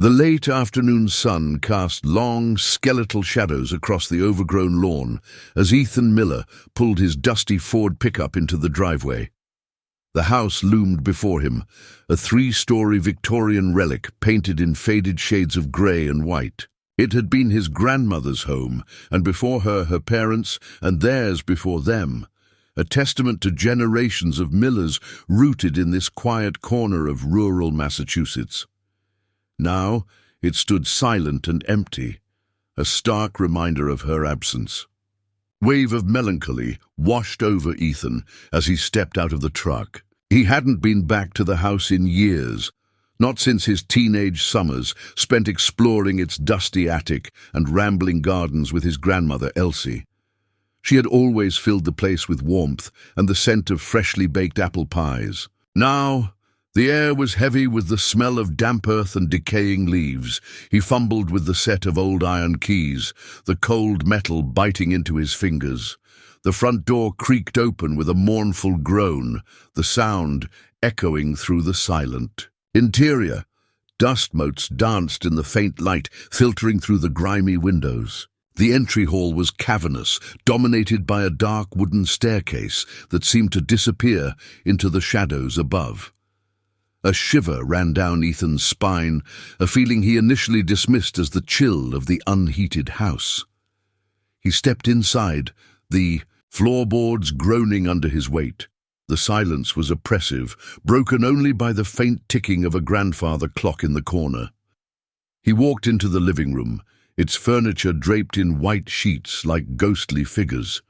The late afternoon sun cast long, skeletal shadows across the overgrown lawn as Ethan Miller pulled his dusty Ford pickup into the driveway. The house loomed before him, a three-story Victorian relic painted in faded shades of grey and white. It had been his grandmother's home, and before her, her parents, and theirs before them, a testament to generations of Millers rooted in this quiet corner of rural Massachusetts. Now it stood silent and empty, a stark reminder of her absence. Wave of melancholy washed over Ethan as he stepped out of the truck. He hadn't been back to the house in years, not since his teenage summers spent exploring its dusty attic and rambling gardens with his grandmother Elsie. She had always filled the place with warmth and the scent of freshly baked apple pies. Now, the air was heavy with the smell of damp earth and decaying leaves. He fumbled with the set of old iron keys, the cold metal biting into his fingers. The front door creaked open with a mournful groan, the sound echoing through the silent interior. Dust motes danced in the faint light filtering through the grimy windows. The entry hall was cavernous, dominated by a dark wooden staircase that seemed to disappear into the shadows above. A shiver ran down Ethan's spine, a feeling he initially dismissed as the chill of the unheated house. He stepped inside, the floorboards groaning under his weight. The silence was oppressive, broken only by the faint ticking of a grandfather clock in the corner. He walked into the living room, its furniture draped in white sheets like ghostly figures.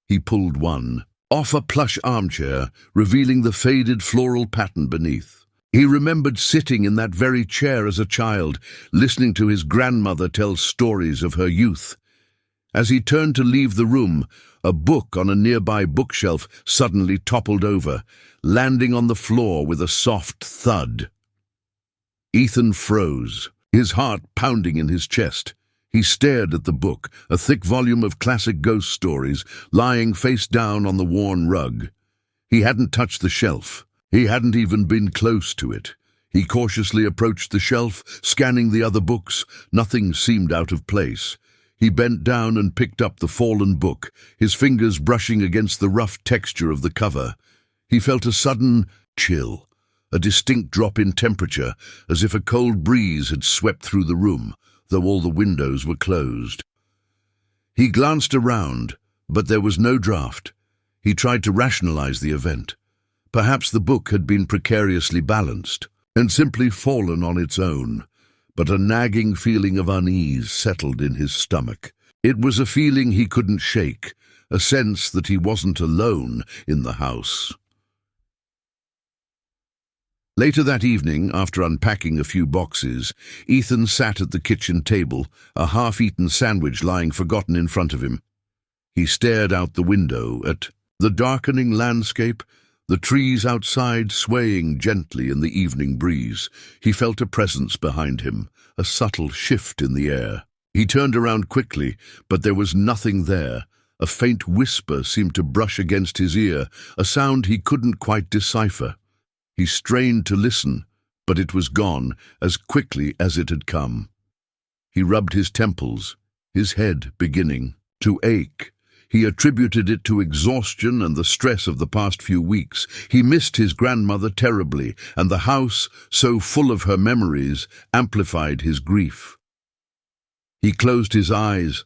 He pulled one off a plush armchair, revealing the faded floral pattern beneath. He remembered sitting in that very chair as a child, listening to his grandmother tell stories of her youth. As he turned to leave the room, a book on a nearby bookshelf suddenly toppled over, landing on the floor with a soft thud. Ethan froze, his heart pounding in his chest. He stared at the book, a thick volume of classic ghost stories, lying face down on the worn rug. He hadn't touched the shelf. He hadn't even been close to it. He cautiously approached the shelf, scanning the other books. Nothing seemed out of place. He bent down and picked up the fallen book, his fingers brushing against the rough texture of the cover. He felt a sudden chill, a distinct drop in temperature, as if a cold breeze had swept through the room, though all the windows were closed. He glanced around, but there was no draft. He tried to rationalize the event. Perhaps the book had been precariously balanced and simply fallen on its own. But a nagging feeling of unease settled in his stomach. It was a feeling he couldn't shake, a sense that he wasn't alone in the house. Later that evening, after unpacking a few boxes, Ethan sat at the kitchen table, a half-eaten sandwich lying forgotten in front of him. He stared out the window at the darkening landscape, the trees outside swaying gently in the evening breeze. He felt a presence behind him, a subtle shift in the air. He turned around quickly, but there was nothing there. A faint whisper seemed to brush against his ear, a sound he couldn't quite decipher. He strained to listen, but it was gone as quickly as it had come. He rubbed his temples, his head beginning to ache. He attributed it to exhaustion and the stress of the past few weeks. He missed his grandmother terribly, and the house, so full of her memories, amplified his grief. He closed his eyes,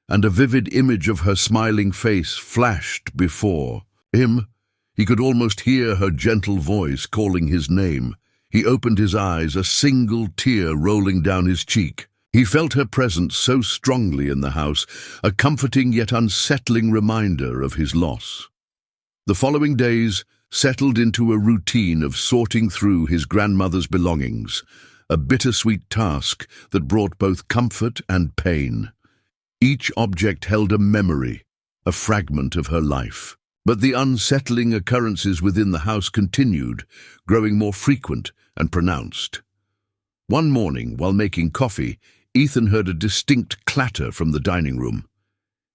and a vivid image of her smiling face flashed before him. He could almost hear her gentle voice calling his name. He opened his eyes, a single tear rolling down his cheek. He felt her presence so strongly in the house, a comforting yet unsettling reminder of his loss. The following days settled into a routine of sorting through his grandmother's belongings, a bittersweet task that brought both comfort and pain. Each object held a memory, a fragment of her life. But the unsettling occurrences within the house continued, growing more frequent and pronounced. One morning, while making coffee, Ethan heard a distinct clatter from the dining room.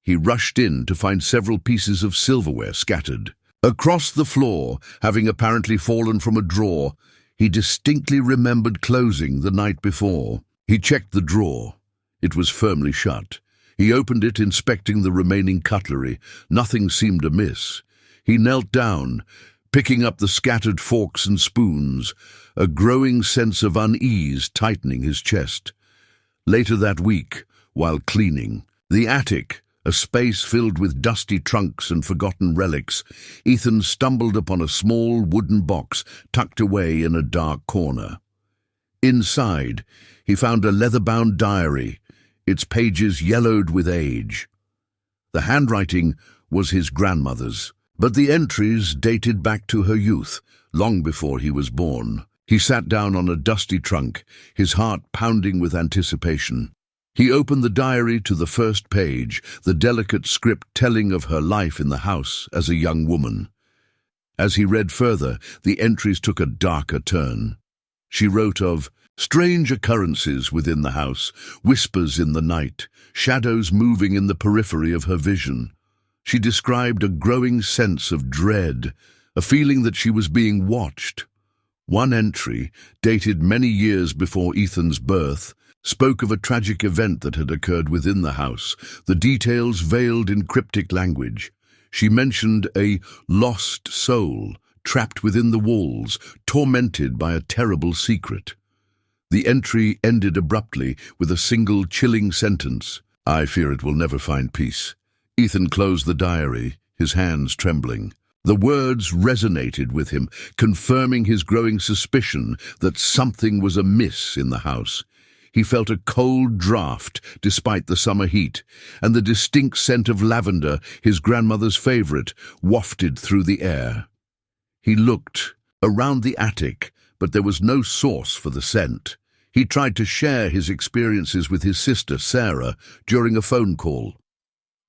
He rushed in to find several pieces of silverware scattered. Across the floor, having apparently fallen from a drawer, he distinctly remembered closing the night before. He checked the drawer. It was firmly shut. He opened it, inspecting the remaining cutlery. Nothing seemed amiss. He knelt down, picking up the scattered forks and spoons, a growing sense of unease tightening his chest. Later that week, while cleaning the attic, a space filled with dusty trunks and forgotten relics, Ethan stumbled upon a small wooden box tucked away in a dark corner. Inside, he found a leather-bound diary, its pages yellowed with age. The handwriting was his grandmother's, but the entries dated back to her youth, long before he was born. He sat down on a dusty trunk, his heart pounding with anticipation. He opened the diary to the first page, the delicate script telling of her life in the house as a young woman. As he read further, the entries took a darker turn. She wrote of strange occurrences within the house, whispers in the night, shadows moving in the periphery of her vision. She described a growing sense of dread, a feeling that she was being watched. One entry, dated many years before Ethan's birth, spoke of a tragic event that had occurred within the house, the details veiled in cryptic language. She mentioned a lost soul, trapped within the walls, tormented by a terrible secret. The entry ended abruptly with a single chilling sentence: "I fear it will never find peace." Ethan closed the diary, his hands trembling. The words resonated with him, confirming his growing suspicion that something was amiss in the house. He felt a cold draft despite the summer heat, and the distinct scent of lavender, his grandmother's favorite, wafted through the air. He looked around the attic, but there was no source for the scent. He tried to share his experiences with his sister, Sarah, during a phone call.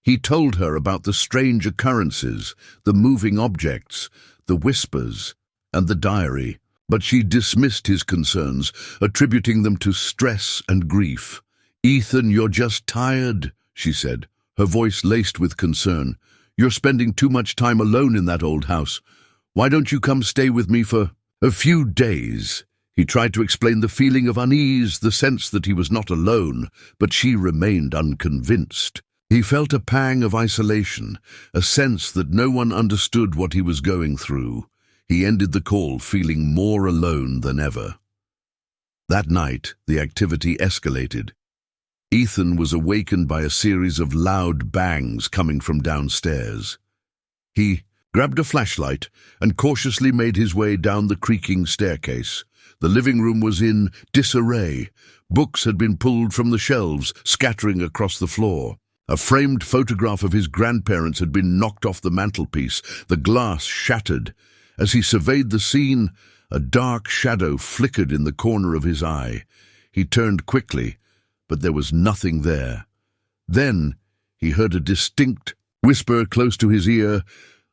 He told her about the strange occurrences, the moving objects, the whispers, and the diary. But she dismissed his concerns, attributing them to stress and grief. "Ethan, you're just tired," she said, her voice laced with concern. "You're spending too much time alone in that old house. Why don't you come stay with me for a few days?" He tried to explain the feeling of unease, the sense that he was not alone, but she remained unconvinced. He felt a pang of isolation, a sense that no one understood what he was going through. He ended the call feeling more alone than ever. That night, the activity escalated. Ethan was awakened by a series of loud bangs coming from downstairs. He grabbed a flashlight and cautiously made his way down the creaking staircase. The living room was in disarray. Books had been pulled from the shelves, scattering across the floor. A framed photograph of his grandparents had been knocked off the mantelpiece, the glass shattered. As he surveyed the scene, a dark shadow flickered in the corner of his eye. He turned quickly, but there was nothing there. Then he heard a distinct whisper close to his ear,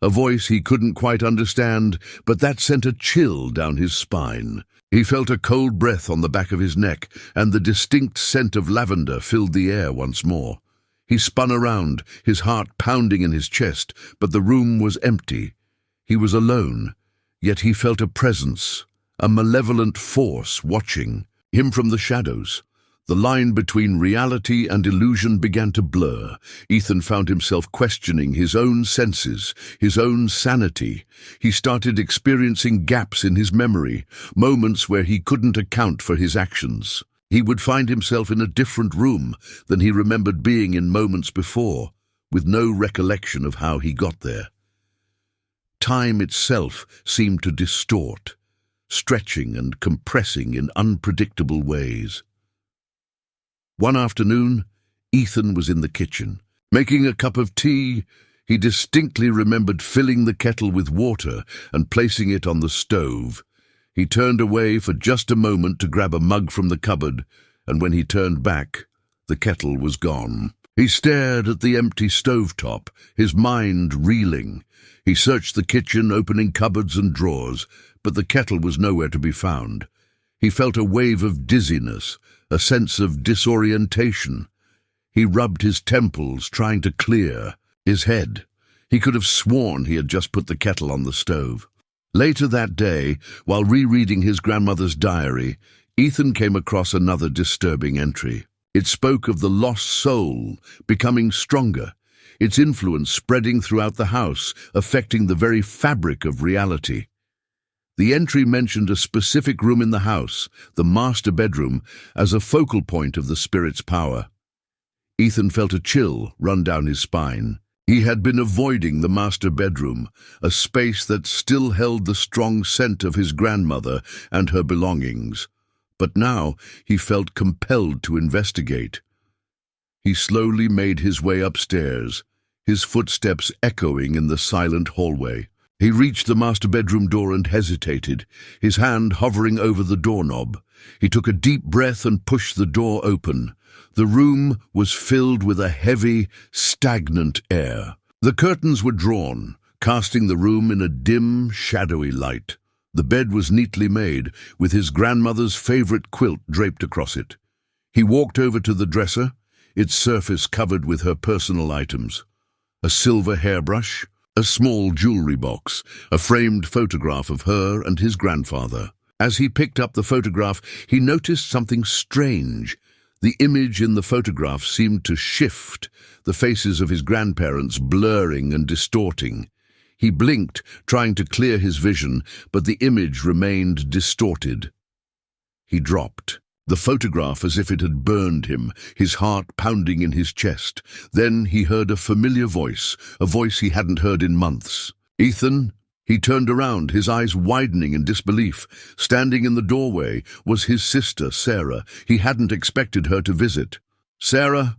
a voice he couldn't quite understand, but that sent a chill down his spine. He felt a cold breath on the back of his neck, and the distinct scent of lavender filled the air once more. He spun around, his heart pounding in his chest, but the room was empty. He was alone, yet he felt a presence, a malevolent force watching him from the shadows. The line between reality and illusion began to blur. Ethan found himself questioning his own senses, his own sanity. He started experiencing gaps in his memory, moments where he couldn't account for his actions. He would find himself in a different room than he remembered being in moments before, with no recollection of how he got there. Time itself seemed to distort, stretching and compressing in unpredictable ways. One afternoon, Ethan was in the kitchen. Making a cup of tea, he distinctly remembered filling the kettle with water and placing it on the stove. He turned away for just a moment to grab a mug from the cupboard, and when he turned back, the kettle was gone. He stared at the empty stovetop, his mind reeling. He searched the kitchen, opening cupboards and drawers, but the kettle was nowhere to be found. He felt a wave of dizziness, a sense of disorientation. He rubbed his temples, trying to clear his head. He could have sworn he had just put the kettle on the stove. Later that day, while rereading his grandmother's diary, Ethan came across another disturbing entry. It spoke of the lost soul becoming stronger, its influence spreading throughout the house, affecting the very fabric of reality. The entry mentioned a specific room in the house, the master bedroom, as a focal point of the spirit's power. Ethan felt a chill run down his spine. He had been avoiding the master bedroom, a space that still held the strong scent of his grandmother and her belongings. But now he felt compelled to investigate. He slowly made his way upstairs, his footsteps echoing in the silent hallway. He reached the master bedroom door and hesitated, his hand hovering over the doorknob. He took a deep breath and pushed the door open. The room was filled with a heavy, stagnant air. The curtains were drawn, casting the room in a dim, shadowy light. The bed was neatly made, with his grandmother's favorite quilt draped across it. He walked over to the dresser, its surface covered with her personal items. A silver hairbrush, a small jewelry box, a framed photograph of her and his grandfather. As he picked up the photograph, he noticed something strange. The image in the photograph seemed to shift, the faces of his grandparents blurring and distorting. He blinked, trying to clear his vision, but the image remained distorted. He dropped, the photograph as if it had burned him, his heart pounding in his chest. Then he heard a familiar voice, a voice he hadn't heard in months. "Ethan?" He turned around, his eyes widening in disbelief. Standing in the doorway was his sister, Sarah. He hadn't expected her to visit. "Sarah,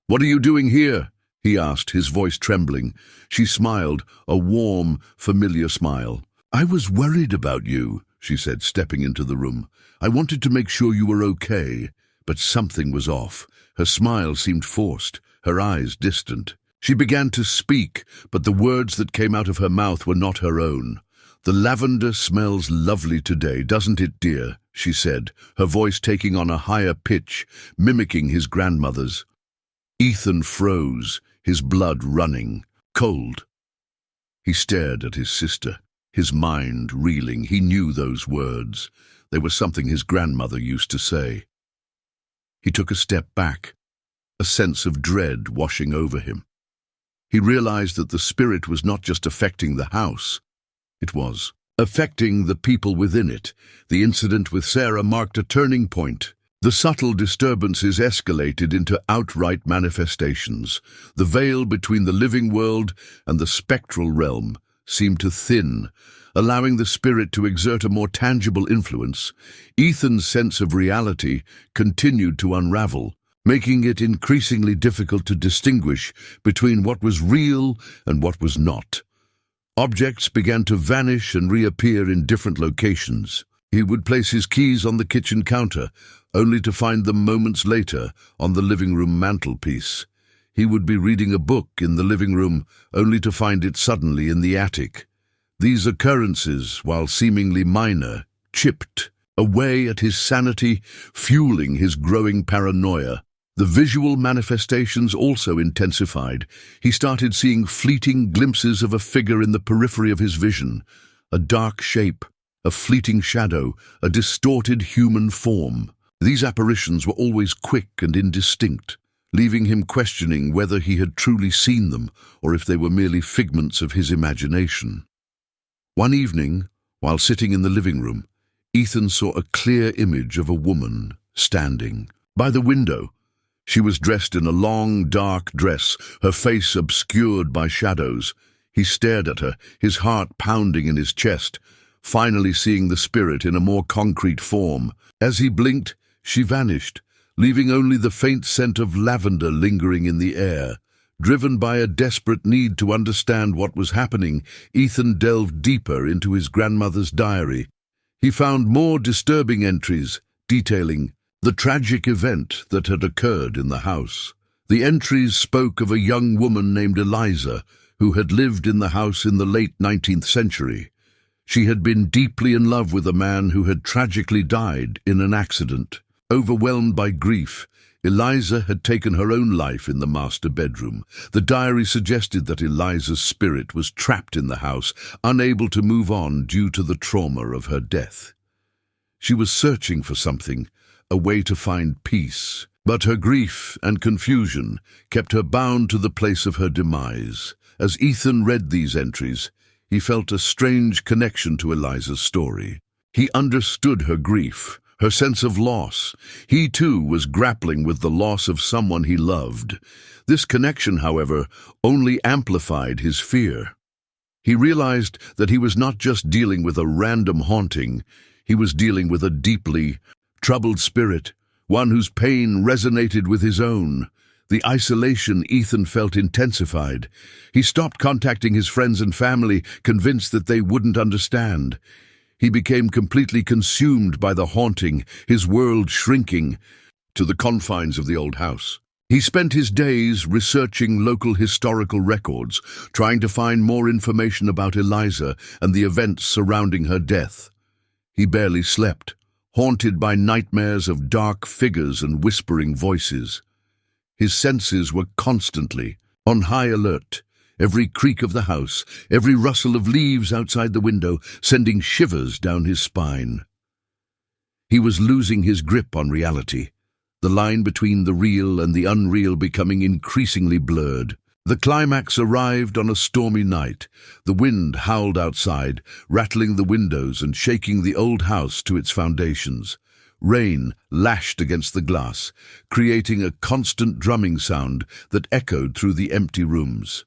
what are you doing here?" he asked, his voice trembling. She smiled, a warm, familiar smile. "I was worried about you," she said, stepping into the room. "I wanted to make sure you were okay, but something was off." Her smile seemed forced, her eyes distant. She began to speak, but the words that came out of her mouth were not her own. "The lavender smells lovely today, doesn't it, dear?" she said, her voice taking on a higher pitch, mimicking his grandmother's. Ethan froze, his blood running, cold. He stared at his sister, his mind reeling. He knew those words. They were something his grandmother used to say. He took a step back, a sense of dread washing over him. He realized that the spirit was not just affecting the house, it was affecting the people within it. The incident with Sarah marked a turning point. The subtle disturbances escalated into outright manifestations. The veil between the living world and the spectral realm seemed to thin, allowing the spirit to exert a more tangible influence. Ethan's sense of reality continued to unravel, making it increasingly difficult to distinguish between what was real and what was not. Objects began to vanish and reappear in different locations. He would place his keys on the kitchen counter, only to find them moments later on the living room mantelpiece. He would be reading a book in the living room, only to find it suddenly in the attic. These occurrences, while seemingly minor, chipped away at his sanity, fueling his growing paranoia. The visual manifestations also intensified. He started seeing fleeting glimpses of a figure in the periphery of his vision, a dark shape, a fleeting shadow, a distorted human form. These apparitions were always quick and indistinct, leaving him questioning whether he had truly seen them or if they were merely figments of his imagination. One evening, while sitting in the living room, Ethan saw a clear image of a woman standing by the window. She was dressed in a long, dark dress, her face obscured by shadows. He stared at her, his heart pounding in his chest, finally seeing the spirit in a more concrete form. As he blinked, she vanished, leaving only the faint scent of lavender lingering in the air. Driven by a desperate need to understand what was happening, Ethan delved deeper into his grandmother's diary. He found more disturbing entries, detailing the tragic event that had occurred in the house. The entries spoke of a young woman named Eliza, who had lived in the house in the late 19th century. She had been deeply in love with a man who had tragically died in an accident. Overwhelmed by grief, Eliza had taken her own life in the master bedroom. The diary suggested that Eliza's spirit was trapped in the house, unable to move on due to the trauma of her death. She was searching for something, a way to find peace. But her grief and confusion kept her bound to the place of her demise. As Ethan read these entries, he felt a strange connection to Eliza's story. He understood her grief, her sense of loss. He too was grappling with the loss of someone he loved. This connection, however, only amplified his fear. He realized that he was not just dealing with a random haunting, he was dealing with a deeply troubled spirit, one whose pain resonated with his own. The isolation Ethan felt intensified. He stopped contacting his friends and family, convinced that they wouldn't understand. He became completely consumed by the haunting, his world shrinking to the confines of the old house. He spent his days researching local historical records, trying to find more information about Eliza and the events surrounding her death. He barely slept, haunted by nightmares of dark figures and whispering voices. His senses were constantly on high alert. Every creak of the house, every rustle of leaves outside the window, sending shivers down his spine. He was losing his grip on reality, the line between the real and the unreal becoming increasingly blurred. The climax arrived on a stormy night. The wind howled outside, rattling the windows and shaking the old house to its foundations. Rain lashed against the glass, creating a constant drumming sound that echoed through the empty rooms.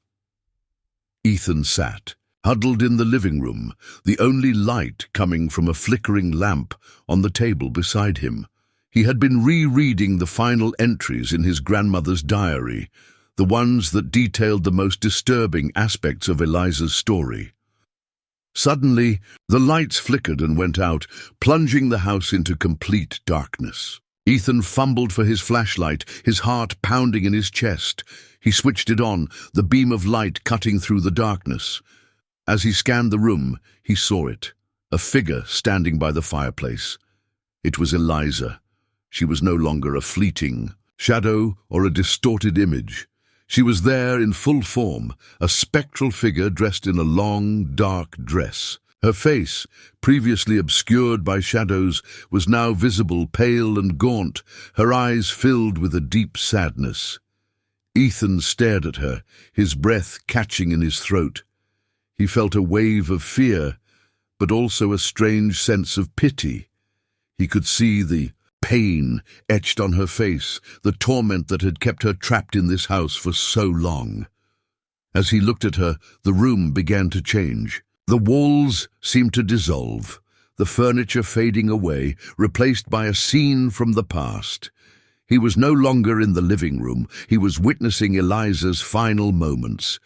Ethan sat, huddled in the living room, the only light coming from a flickering lamp on the table beside him. He had been rereading the final entries in his grandmother's diary, the ones that detailed the most disturbing aspects of Eliza's story. Suddenly, the lights flickered and went out, plunging the house into complete darkness. Ethan fumbled for his flashlight, his heart pounding in his chest. He switched it on, the beam of light cutting through the darkness. As he scanned the room, he saw it, a figure standing by the fireplace. It was Eliza. She was no longer a fleeting shadow or a distorted image. She was there in full form, a spectral figure dressed in a long, dark dress. Her face, previously obscured by shadows, was now visible, pale and gaunt, her eyes filled with a deep sadness. Ethan stared at her, his breath catching in his throat. He felt a wave of fear, but also a strange sense of pity. He could see the pain etched on her face, the torment that had kept her trapped in this house for so long. As he looked at her, the room began to change. The walls seemed to dissolve, the furniture fading away, replaced by a scene from the past. He was no longer in the living room. He was witnessing Eliza's final moments.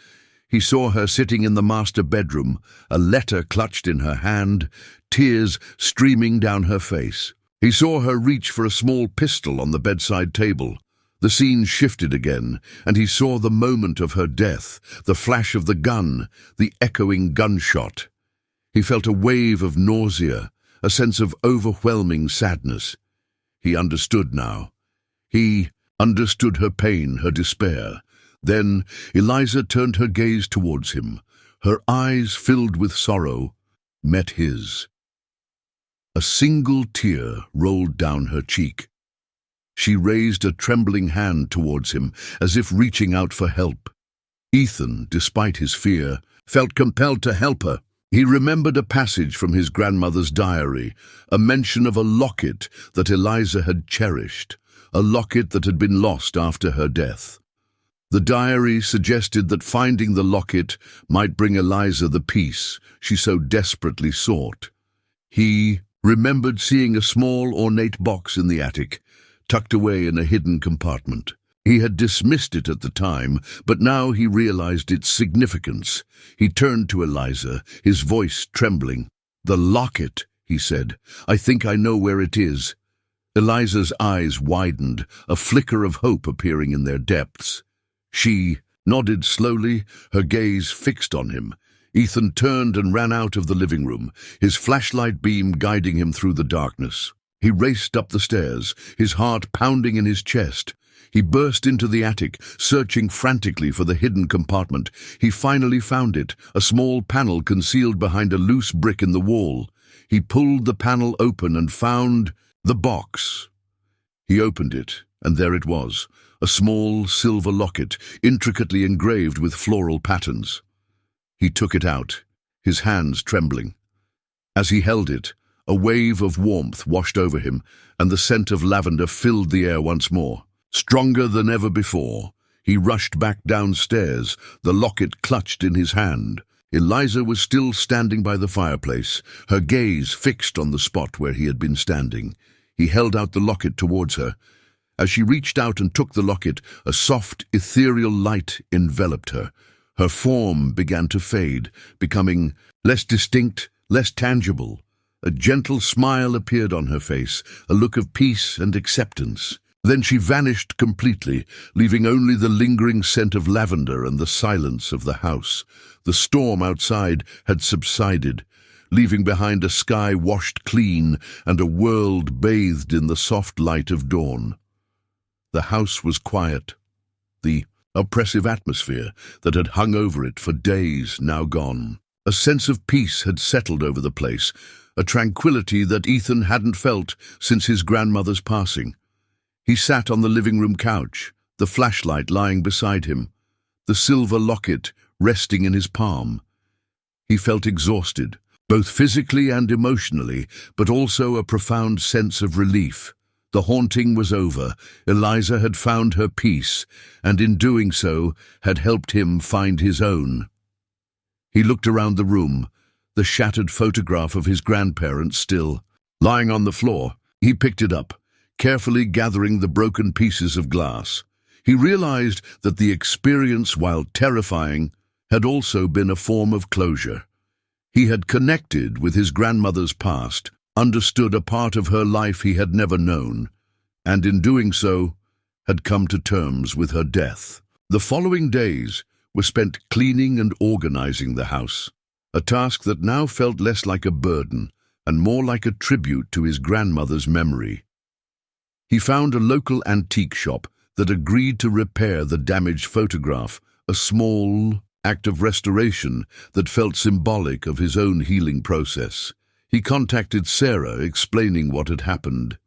He saw her sitting in the master bedroom, a letter clutched in her hand, tears streaming down her face. He saw her reach for a small pistol on the bedside table. The scene shifted again, and he saw the moment of her death, the flash of the gun, the echoing gunshot. He felt a wave of nausea, a sense of overwhelming sadness. He understood now. He understood her pain, her despair. Then Eliza turned her gaze towards him. Her eyes, filled with sorrow, met his. A single tear rolled down her cheek. She raised a trembling hand towards him, as if reaching out for help. Ethan, despite his fear, felt compelled to help her. He remembered a passage from his grandmother's diary, a mention of a locket that Eliza had cherished, a locket that had been lost after her death. The diary suggested that finding the locket might bring Eliza the peace she so desperately sought. He remembered seeing a small, ornate box in the attic, tucked away in a hidden compartment. He had dismissed it at the time, but now he realized its significance. He turned to Eliza, his voice trembling. "The locket," he said. "I think I know where it is." Eliza's eyes widened, a flicker of hope appearing in their depths. She nodded slowly, her gaze fixed on him. Ethan turned and ran out of the living room, his flashlight beam guiding him through the darkness. He raced up the stairs, his heart pounding in his chest. He burst into the attic, searching frantically for the hidden compartment. He finally found it, a small panel concealed behind a loose brick in the wall. He pulled the panel open and found the box. He opened it, and there it was, a small silver locket, intricately engraved with floral patterns. He took it out, his hands trembling. As he held it, a wave of warmth washed over him, and the scent of lavender filled the air once more. Stronger than ever before, he rushed back downstairs, the locket clutched in his hand. Eliza was still standing by the fireplace, her gaze fixed on the spot where he had been standing. He held out the locket towards her. As she reached out and took the locket, a soft, ethereal light enveloped her. Her form began to fade, becoming less distinct, less tangible. A gentle smile appeared on her face, a look of peace and acceptance. Then she vanished completely, leaving only the lingering scent of lavender and the silence of the house. The storm outside had subsided, leaving behind a sky washed clean and a world bathed in the soft light of dawn. The house was quiet. The oppressive atmosphere that had hung over it for days now gone. A sense of peace had settled over the place, a tranquility that Ethan hadn't felt since his grandmother's passing. He sat on the living room couch, the flashlight lying beside him, the silver locket resting in his palm. He felt exhausted, both physically and emotionally, but also a profound sense of relief. The haunting was over. Eliza had found her peace, and in doing so, had helped him find his own. He looked around the room, the shattered photograph of his grandparents still lying on the floor. He picked it up, carefully gathering the broken pieces of glass. He realized that the experience, while terrifying, had also been a form of closure. He had connected with his grandmother's past, understood a part of her life he had never known, and in doing so, had come to terms with her death. The following days were spent cleaning and organizing the house, a task that now felt less like a burden and more like a tribute to his grandmother's memory. He found a local antique shop that agreed to repair the damaged photograph, a small act of restoration that felt symbolic of his own healing process. He contacted Sarah, explaining what had happened.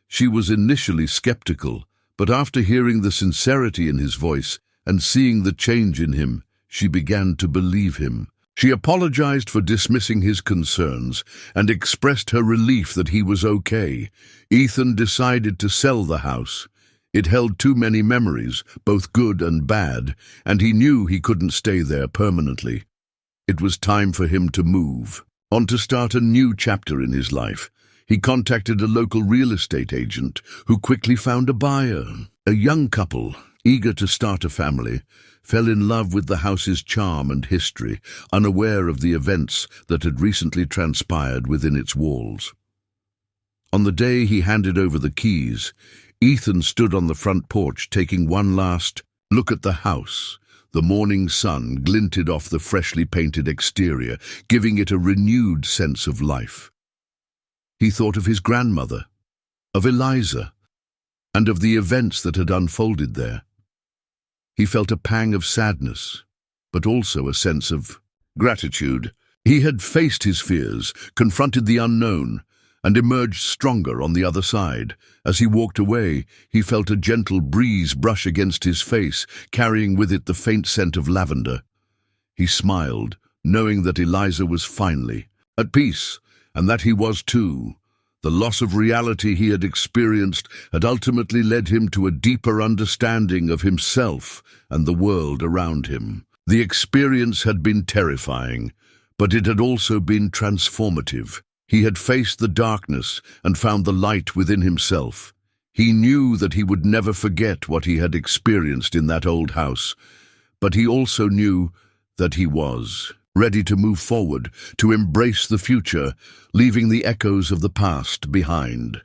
She was initially skeptical, but after hearing the sincerity in his voice and seeing the change in him, she began to believe him. She apologized for dismissing his concerns and expressed her relief that he was okay. Ethan decided to sell the house. It held too many memories, both good and bad, and he knew he couldn't stay there permanently. It was time for him to move, on to start a new chapter in his life. He contacted a local real estate agent, who quickly found a buyer. A young couple, eager to start a family, fell in love with the house's charm and history, unaware of the events that had recently transpired within its walls. On the day he handed over the keys, Ethan stood on the front porch taking one last look at the house. The morning sun glinted off the freshly painted exterior, giving it a renewed sense of life. He thought of his grandmother, of Eliza, and of the events that had unfolded there. He felt a pang of sadness, but also a sense of gratitude. He had faced his fears, confronted the unknown, and emerged stronger on the other side. As he walked away, he felt a gentle breeze brush against his face, carrying with it the faint scent of lavender. He smiled, knowing that Eliza was finally at peace, and that he was too. The loss of reality he had experienced had ultimately led him to a deeper understanding of himself and the world around him. The experience had been terrifying, but it had also been transformative. He had faced the darkness and found the light within himself. He knew that he would never forget what he had experienced in that old house, but he also knew that he was ready to move forward, to embrace the future, leaving the echoes of the past behind.